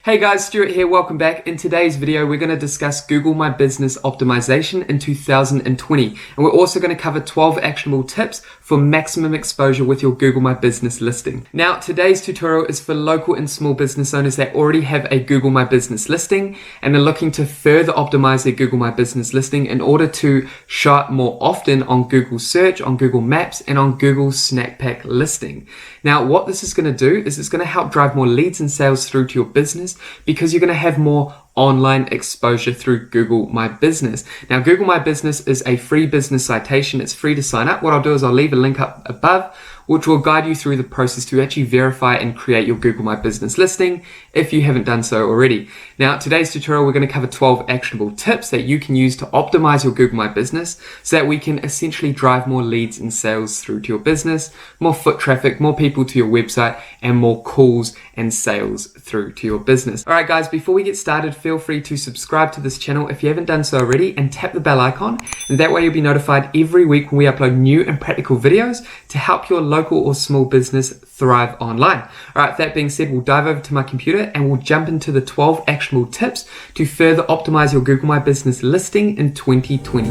Hey guys, Stewart here, welcome back. In today's video, we're going to discuss Google My Business optimization in 2020. And we're also going to cover 12 actionable tips for maximum exposure with your Google My Business listing. Now, today's tutorial is for local and small business owners that already have a Google My Business listing and are looking to further optimize their Google My Business listing in order to show up more often on Google Search, on Google Maps, and on Google Snack Pack listing. Now, what this is going to do is it's going to help drive more leads and sales through to your business, because you're going to have more online exposure through Google My Business. Now, Google My Business is a free business citation. It's free to sign up. What I'll do is I'll leave a link up above, which will guide you through the process to actually verify and create your Google My Business listing if you haven't done so already. Now, today's tutorial, we're going to cover 12 actionable tips that you can use to optimize your Google My Business so that we can essentially drive more leads and sales through to your business, more foot traffic, more people to your website, and more calls and sales through to your business. All right, guys, before we get started, feel free to subscribe to this channel if you haven't done so already and tap the bell icon. And that way you'll be notified every week when we upload new and practical videos to help your local or small business thrive online. All right, that being said, we'll dive over to my computer and we'll jump into the 12 actionable tips to further optimize your Google My Business listing in 2020.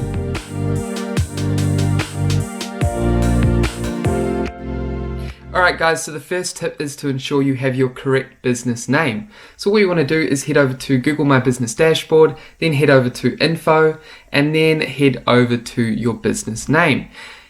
Alright guys, so the first tip is to ensure you have your correct business name. So what you want to do is head over to Google My Business dashboard, then head over to info, and then head over to your business name.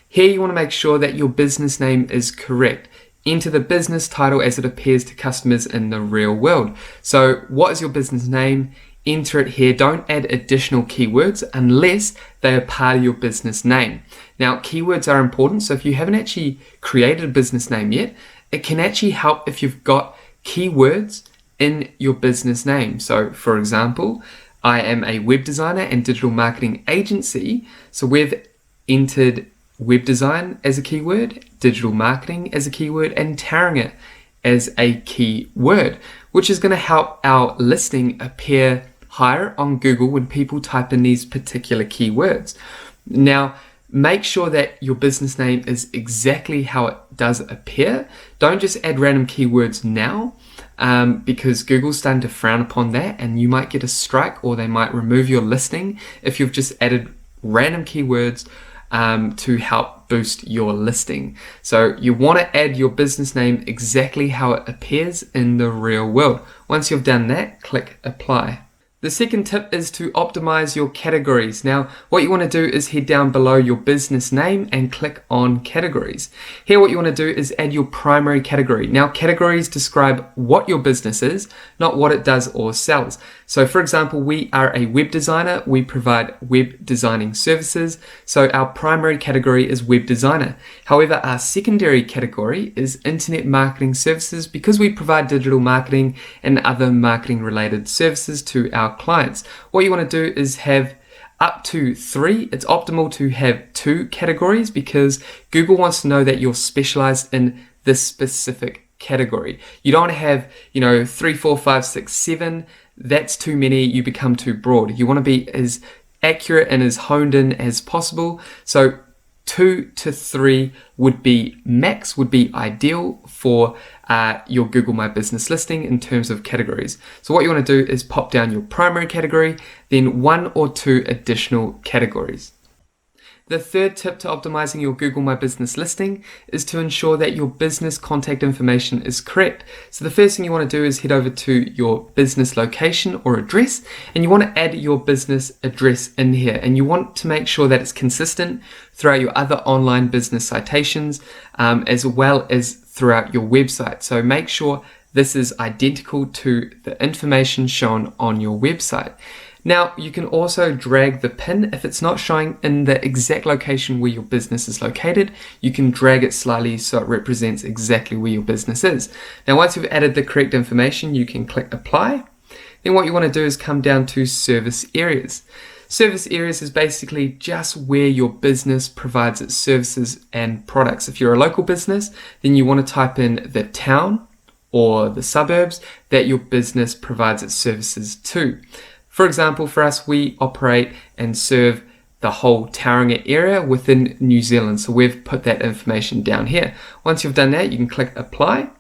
Here you want to make sure that your business name is correct. Enter the business title as it appears to customers in the real world. So what is your business name? Enter it here. Don't add additional keywords unless they are part of your business name. Now, keywords are important, so if you haven't actually created a business name yet, it can actually help if you've got keywords in your business name. So, for example, I am a web designer and digital marketing agency, so we've entered web design as a keyword, digital marketing as a keyword, and Target as a keyword, which is going to help our listing appear higher on Google when people type in these particular keywords. Now, make sure that your business name is exactly how it does appear. Don't just add random keywords now, because Google's starting to frown upon that, and you might get a strike or they might remove your listing if you've just added random keywords to help boost your listing. So you want to add your business name exactly how it appears in the real world. Once you've done that, click apply. The second tip is to optimize your categories. Now, what you want to do is head down below your business name and click on categories. Here, what you want to do is add your primary category. Now, categories describe what your business is, not what it does or sells. So, for example, we are a web designer. We provide web designing services. So our primary category is web designer. However, our secondary category is internet marketing services because we provide digital marketing and other marketing related services to our clients. What you want to do is have up to 3. It's optimal to have 2 categories because Google wants to know that you're specialized in this specific category. You don't have, 3, 4, 5, 6, 7. That's too many. You become too broad. You want to be as accurate and as honed in as possible. So 2 to 3 would be max, would be ideal for your Google My Business listing in terms of categories. So what you want to do is pop down your primary category, then 1 or 2 additional categories. The third tip to optimizing your Google My Business listing is to ensure that your business contact information is correct. So the first thing you want to do is head over to your business location or address, and you want to add your business address in here. And you want to make sure that it's consistent throughout your other online business citations, as well as throughout your website. So make sure this is identical to the information shown on your website. Now, you can also drag the pin. If it's not showing in the exact location where your business is located, you can drag it slightly so it represents exactly where your business is. Now, once you've added the correct information, you can click apply. Then what you want to do is come down to service areas. Service areas is basically just where your business provides its services and products. If you're a local business, then you want to type in the town or the suburbs that your business provides its services to. For example, for us, we operate and serve the whole Tauranga area within New Zealand. So we've put that information down here. Once you've done that, you can click apply.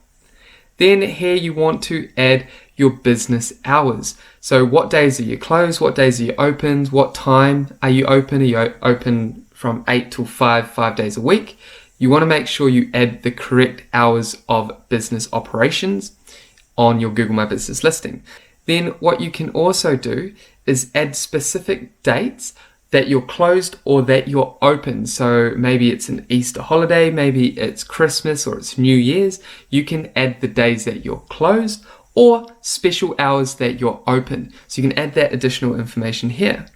Then here you want to add your business hours. So what days are you closed? What days are you open? What time are you open? Are you open from 8 till 5 days a week? You want to make sure you add the correct hours of business operations on your Google My Business listing. Then what you can also do is add specific dates that you're closed or that you're open. So maybe it's an Easter holiday, maybe it's Christmas or it's New Year's. You can add the days that you're closed or special hours that you're open. So you can add that additional information here.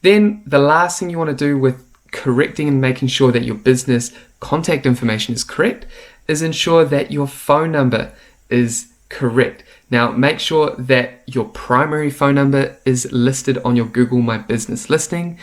Then the last thing you want to do with correcting and making sure that your business contact information is correct is ensure that your phone number is correct. Now make sure that your primary phone number is listed on your Google My Business listing.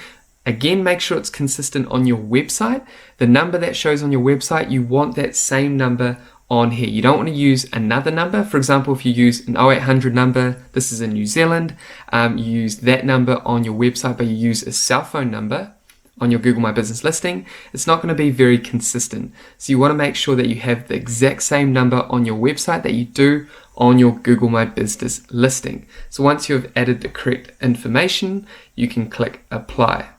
Again, make sure it's consistent on your website. The number that shows on your website, you want that same number on here. You don't want to use another number. For example, if you use an 0800 number, this is in New Zealand, you use that number on your website, but you use a cell phone number on your Google My Business listing, it's not going to be very consistent. So you want to make sure that you have the exact same number on your website that you do on your Google My Business listing. So once you've added the correct information, you can click apply.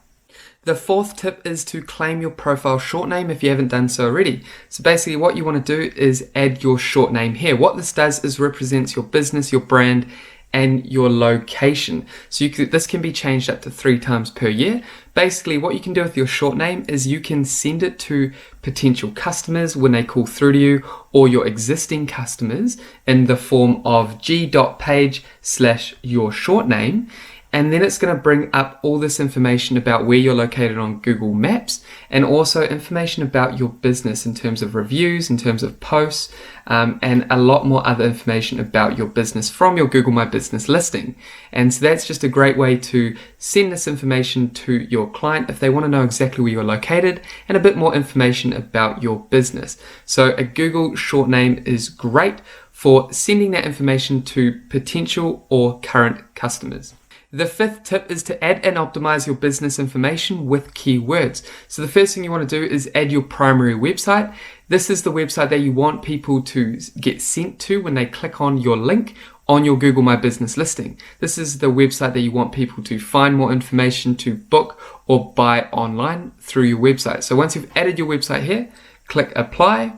The fourth tip is to claim your profile short name if you haven't done so already. So basically what you want to do is add your short name here. What this does is represents your business, your brand, and your location. So this can be changed up to 3 times per year. Basically, what you can do with your short name is you can send it to potential customers when they call through to you, or your existing customers in the form of g.page/your short name. And then it's going to bring up all this information about where you're located on Google Maps, and also information about your business in terms of reviews, in terms of posts, and a lot more other information about your business from your Google My Business listing. And so that's just a great way to send this information to your client if they want to know exactly where you're located and a bit more information about your business. So a Google short name is great for sending that information to potential or current customers. The fifth tip is to add and optimize your business information with keywords. So the first thing you want to do is add your primary website. This is the website that you want people to get sent to when they click on your link on your Google My Business listing. This is the website that you want people to find more information, to book or buy online through your website. So once you've added your website here, click apply.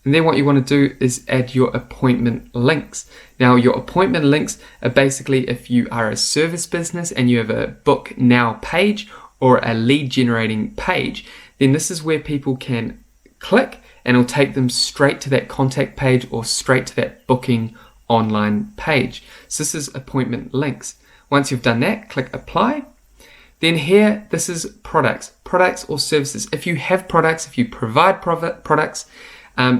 And then what you want to do is add your appointment links. Now, your appointment links are basically if you are a service business and you have a book now page or a lead generating page, then this is where people can click and it'll take them straight to that contact page or straight to that booking online page. So this is appointment links. Once you've done that, click apply. Then here, this is products or services. If you have products, if you provide products,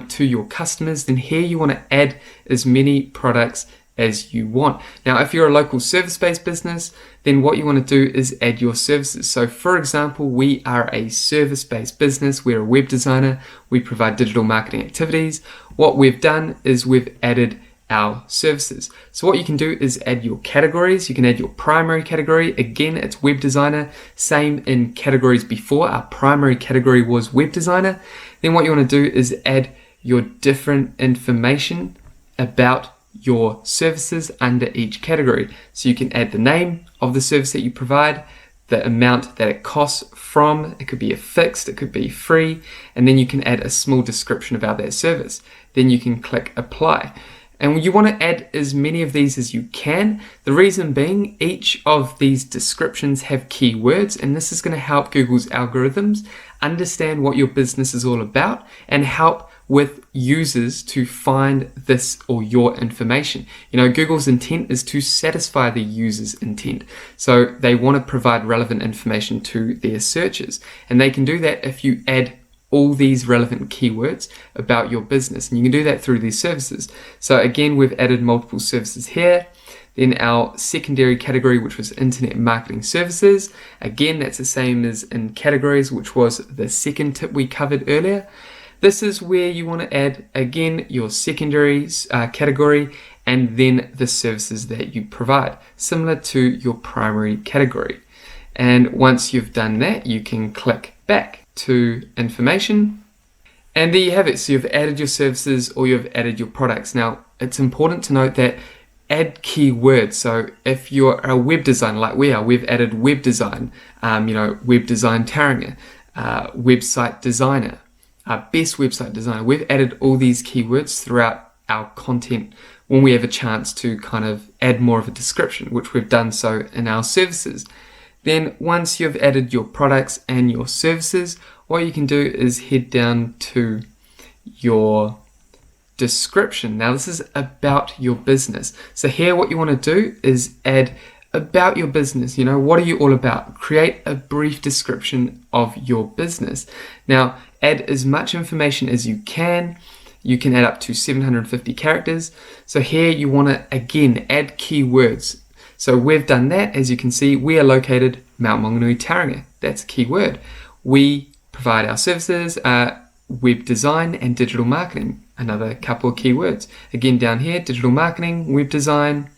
to your customers, then here you want to add as many products as you want. Now, if you're a local service-based business, then what you want to do is add your services. So for example, we are a service-based business. We're a web designer. We provide digital marketing activities. What we've done is we've added our services. So what you can do is add your categories. You can add your primary category. Again, it's web designer. Same in categories before. Our primary category was web designer. Then what you want to do is add your different information about your services under each category. So you can add the name of the service that you provide, the amount that it costs from, it could be a fixed, it could be free, and then you can add a small description about that service. Then you can click apply. And you want to add as many of these as you can. The reason being, each of these descriptions have keywords, and this is going to help Google's algorithms understand what your business is all about and help with users to find this or your information. You know, Google's intent is to satisfy the user's intent. So they want to provide relevant information to their searches. And they can do that if you add all these relevant keywords about your business. And you can do that through these services. So again, we've added multiple services here. Then our secondary category, which was internet marketing services. Again, that's the same as in categories, which was the second tip we covered earlier. This is where you want to add, again, your secondary category and then the services that you provide, similar to your primary category. And once you've done that, you can click back to information. And there you have it. So you've added your services or you've added your products. Now, it's important to note that add keywords. So if you're a web designer like we are, we've added web design, web design Taringa, website designer, best website designer. We've added all these keywords throughout our content when we have a chance to kind of add more of a description, which we've done so in our services. Then once you've added your products and your services, what you can do is head down to your description. Now this is about your business. So here what you want to do is add about your business. What are you all about? Create a brief description of your business. Now add as much information as you can. You can add up to 750 characters. So here you want to again add keywords. So we've done that. As you can see, we are located Mount Maunganui, Taringa. That's a keyword. We provide our services, web design and digital marketing. Another couple of keywords. Again, down here, digital marketing, web design,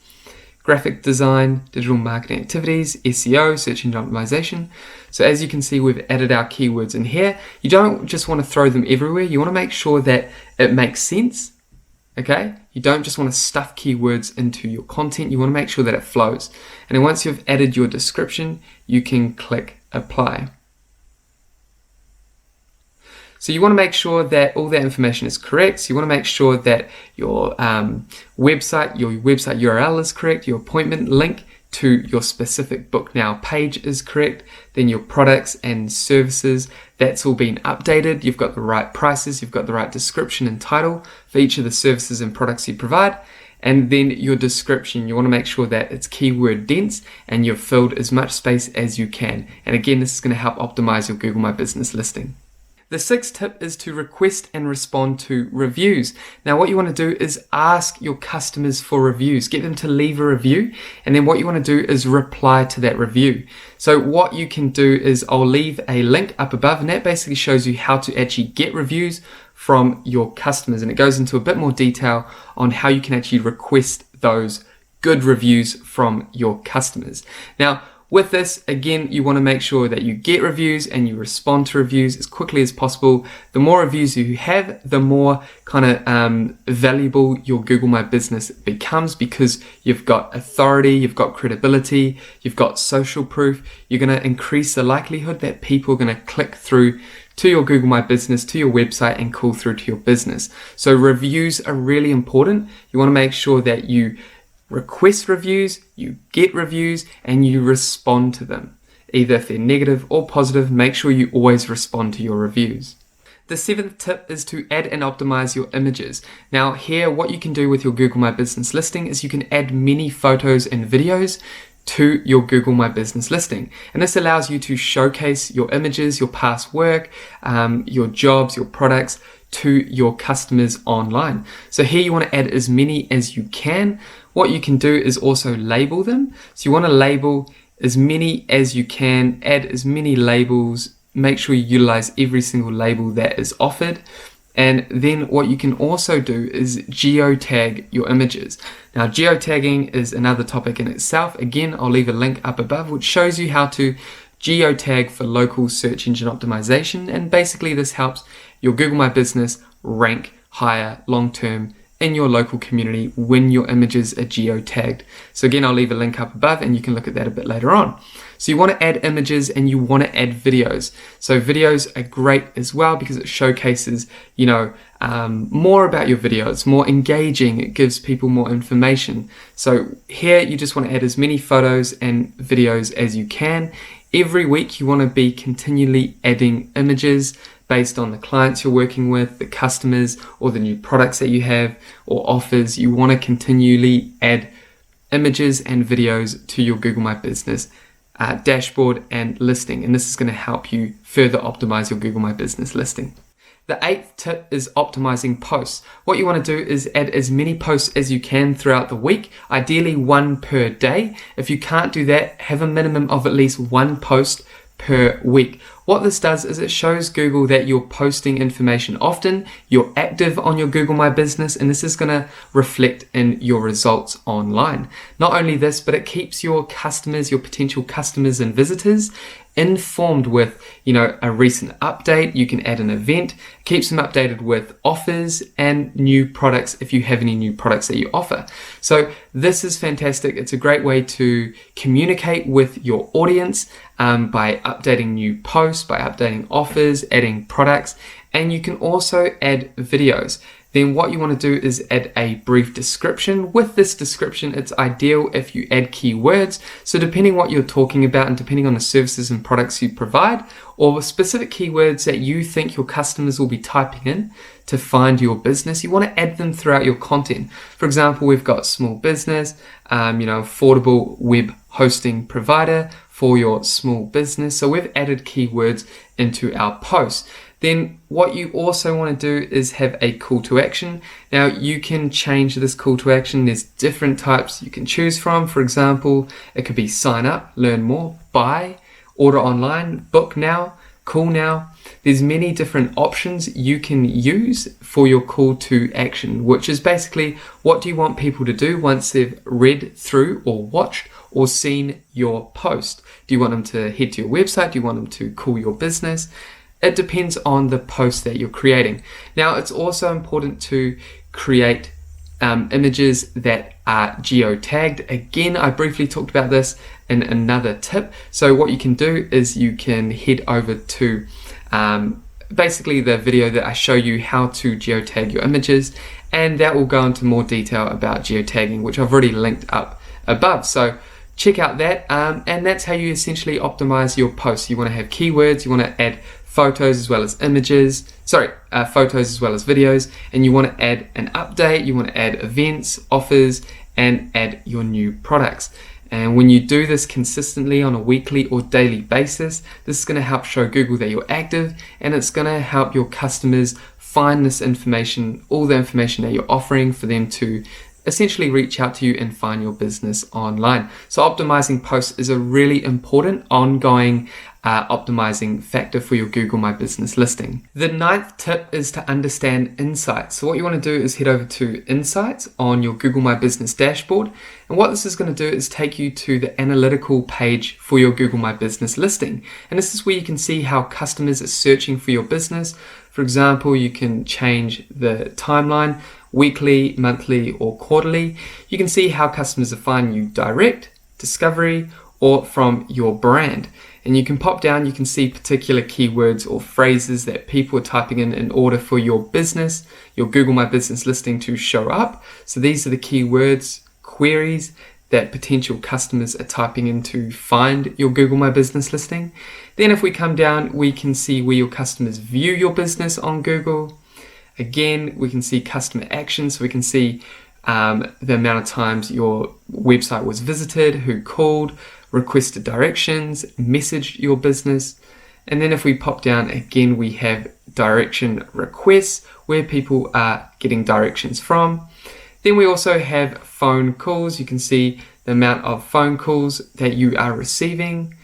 graphic design, digital marketing activities, SEO, search engine optimization. So as you can see, we've added our keywords in here. You don't just want to throw them everywhere. You want to make sure that it makes sense. Okay? You don't just want to stuff keywords into your content. You want to make sure that it flows. And then once you've added your description, you can click apply. So you want to make sure that all that information is correct. So you want to make sure that your website URL is correct, your appointment link to your specific book now page is correct, then your products and services, that's all been updated. You've got the right prices, you've got the right description and title for each of the services and products you provide. And then your description, you want to make sure that it's keyword dense and you've filled as much space as you can. And again, this is going to help optimize your Google My Business listing. The sixth tip is to request and respond to reviews. Now what you want to do is ask your customers for reviews, get them to leave a review, and then what you want to do is reply to that review. So what you can do is I'll leave a link up above, and that basically shows you how to actually get reviews from your customers, and it goes into a bit more detail on how you can actually request those good reviews from your customers. Now with this, again, you want to make sure that you get reviews and you respond to reviews as quickly as possible. The more reviews you have, the more kind of valuable your Google My Business becomes, because you've got authority, you've got credibility, you've got social proof. You're going to increase the likelihood that people are going to click through to your Google My Business, to your website, and call through to your business. So reviews are really important. You want to make sure that you request reviews, you get reviews, and you respond to them. Either if they're negative or positive, make sure you always respond to your reviews. The seventh tip is to add and optimize your images. Now here, what you can do with your Google My Business listing is you can add many photos and videos to your Google My Business listing. And this allows you to showcase your images, your past work, your jobs, your products to your customers online. So here you want to add as many as you can. What you can do is also label them. So you want to label as many as you can, add as many labels, make sure you utilize every single label that is offered. And then what you can also do is geotag your images. Now geotagging is another topic in itself. Again, I'll leave a link up above which shows you how to geotag for local search engine optimization, and basically this helps your Google My Business rank higher long term in your local community when your images are geotagged. So again, I'll leave a link up above and you can look at that a bit later on. So you want to add images and you want to add videos. So videos are great as well because it showcases, more about your video. It's more engaging. It gives people more information. So here you just want to add as many photos and videos as you can. Every week you want to be continually adding images based on the clients you're working with, the customers, or the new products that you have or offers. You want to continually add images and videos to your Google My Business dashboard and listing, and this is going to help you further optimize your Google My Business listing. The eighth tip is optimizing posts. What you want to do is add as many posts as you can throughout the week, ideally one per day. If you can't do that, have a minimum of at least one post per week. What this does is it shows Google that you're posting information often, you're active on your Google My Business, and this is going to reflect in your results online. Not only this, but it keeps your customers, your potential customers and visitors informed with, a recent update. You can add an event, keeps them updated with offers and new products if you have any new products that you offer. So this is fantastic. It's a great way to communicate with your audience by updating new posts, by updating offers, adding products, and you can also add videos. Then what you want to do is add a brief description. With this description, it's ideal if you add keywords. So depending what you're talking about and depending on the services and products you provide, or specific keywords that you think your customers will be typing in to find your business, you want to add them throughout your content. For example, we've got small business, affordable web hosting provider for your small business. So we've added keywords into our posts. Then what you also want to do is have a call to action. Now you can change this call to action. There's different types you can choose from. For example, it could be sign up, learn more, buy, order online, book now, call now. There's many different options you can use for your call to action, which is basically what do you want people to do once they've read through or watched or seen your post. Do you want them to head to your website? Do you want them to call your business? It depends on the post that you're creating. Now, it's also important to create images that are geotagged. Again, I briefly talked about this in another tip. So what you can do is you can head over to basically the video that I show you how to geotag your images, and that will go into more detail about geotagging, which I've already linked up above. So check out that, and that's how you essentially optimize your posts. You want to have keywords, you want to add photos as well as photos as well as videos, and you want to add an update, you want to add events, offers, and add your new products. And when you do this consistently on a weekly or daily basis, this is going to help show Google that you're active, and it's going to help your customers find this information, all the information that you're offering, for them to essentially reach out to you and find your business online. So optimizing posts is a really important ongoing optimizing factor for your Google My Business listing. The 9th tip is to understand insights. So what you want to do is head over to Insights on your Google My Business dashboard. And what this is going to do is take you to the analytical page for your Google My Business listing. And this is where you can see how customers are searching for your business. For example, you can change the timeline, weekly, monthly, or quarterly. You can see how customers are finding you direct, discovery, or from your brand. And you can pop down, you can see particular keywords or phrases that people are typing in order for your business, your Google My Business listing to show up. So these are the keywords, queries that potential customers are typing in to find your Google My Business listing. Then if we come down, we can see where your customers view your business on Google. Again, we can see customer actions, so we can see the amount of times your website was visited, who called, requested directions, messaged your business. And then if we pop down again, we have direction requests, where people are getting directions from. Then we also have phone calls. You can see the amount of phone calls that you are receiving.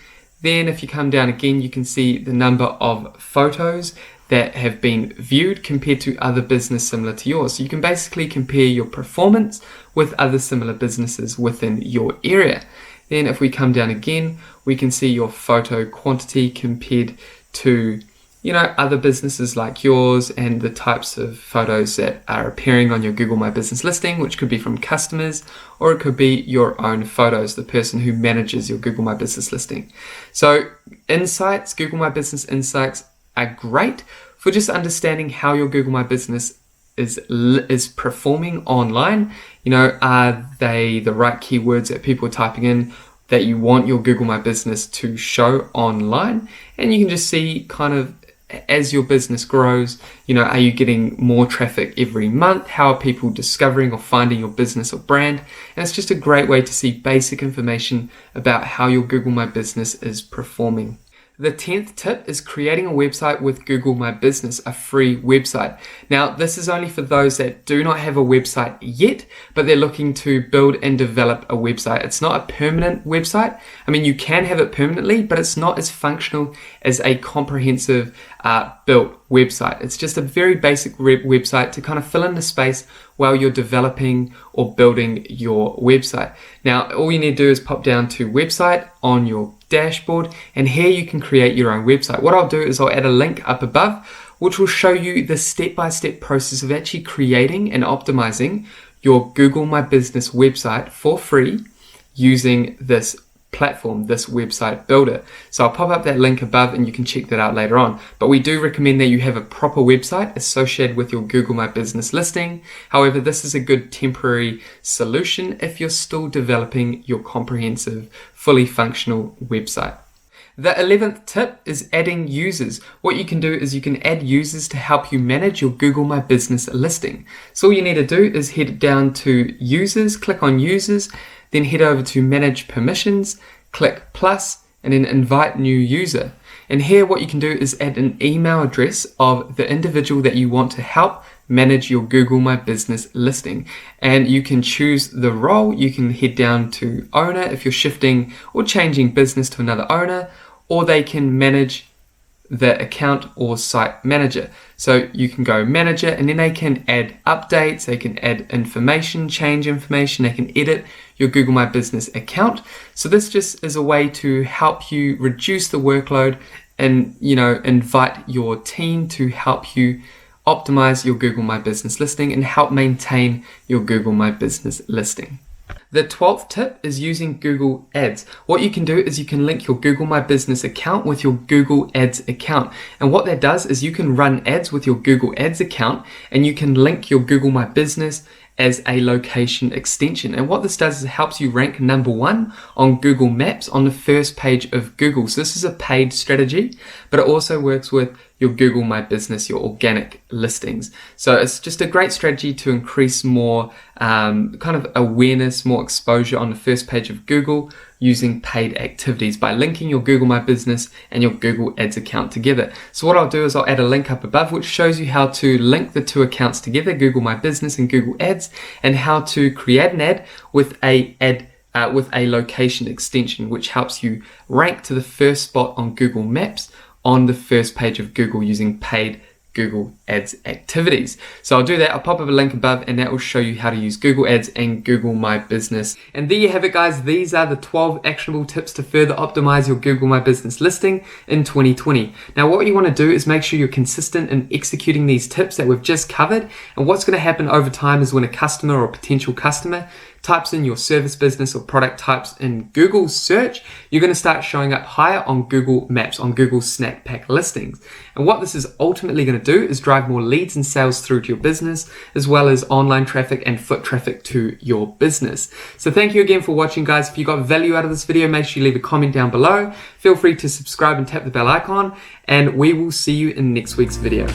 Then if you come down again, you can see the number of photos that have been viewed compared to other business similar to yours. So you can basically compare your performance with other similar businesses within your area. Then if we come down again, we can see your photo quantity compared to, other businesses like yours, and the types of photos that are appearing on your Google My Business listing, which could be from customers, or it could be your own photos, the person who manages your Google My Business listing. So insights, Google My Business insights are great for just understanding how your Google My Business is performing online. Are they the right keywords that people are typing in that you want your Google My Business to show online? And you can just see kind of as your business grows, are you getting more traffic every month? How are people discovering or finding your business or brand? And it's just a great way to see basic information about how your Google My Business is performing. The 10th tip is creating a website with Google My Business, a free website. Now, this is only for those that do not have a website yet, but they're looking to build and develop a website. It's not a permanent website. I mean, you can have it permanently, but it's not as functional as a comprehensive built website. It's just a very basic website to kind of fill in the space while you're developing or building your website. Now, all you need to do is pop down to website on your dashboard, and here you can create your own website. What I'll do is I'll add a link up above, which will show you the step-by-step process of actually creating and optimizing your Google My Business website for free using this platform, this website builder. So I'll pop up that link above and you can check that out later on. But we do recommend that you have a proper website associated with your Google My Business listing. However, this is a good temporary solution if you're still developing your comprehensive, fully functional website. The 11th tip is adding users. What you can do is you can add users to help you manage your Google My Business listing. So all you need to do is head down to users, click on users, then head over to manage permissions, click plus, and then invite new user. And here what you can do is add an email address of the individual that you want to help manage your Google My Business listing. And you can choose the role. You can head down to owner if you're shifting or changing business to another owner, or they can manage the account or site manager. So you can go manager, and then they can add updates, they can add information, change information, they can edit your Google My Business account. So this just is a way to help you reduce the workload and, invite your team to help you optimize your Google My Business listing and help maintain your Google My Business listing. The 12th tip is using Google Ads. What you can do is you can link your Google My Business account with your Google Ads account. And what that does is you can run ads with your Google Ads account, and you can link your Google My Business as a location extension. And what this does is it helps you rank number 1 on Google Maps on the first page of Google. So this is a paid strategy, but it also works with your Google My Business, your organic listings. So it's just a great strategy to increase more kind of awareness, more exposure on the first page of Google using paid activities by linking your Google My Business and your Google Ads account together. So what I'll do is I'll add a link up above which shows you how to link the two accounts together, Google My Business and Google Ads, and how to create an ad with a location extension, which helps you rank to the first spot on Google Maps on the first page of Google using paid Google Ads activities. So I'll do that. I'll pop up a link above, and that will show you how to use Google Ads and Google My Business. And there you have it, guys. These are the 12 actionable tips to further optimize your Google My Business listing in 2020. Now, what you want to do is make sure you're consistent in executing these tips that we've just covered. And what's going to happen over time is when a customer or potential customer types in your service, business, or product types in Google search, you're going to start showing up higher on Google Maps, on Google Snack Pack listings. And what this is ultimately going to do is drive more leads and sales through to your business, as well as online traffic and foot traffic to your business. So thank you again for watching, guys. If you got value out of this video, make sure you leave a comment down below. Feel free to subscribe and tap the bell icon, and we will see you in next week's video.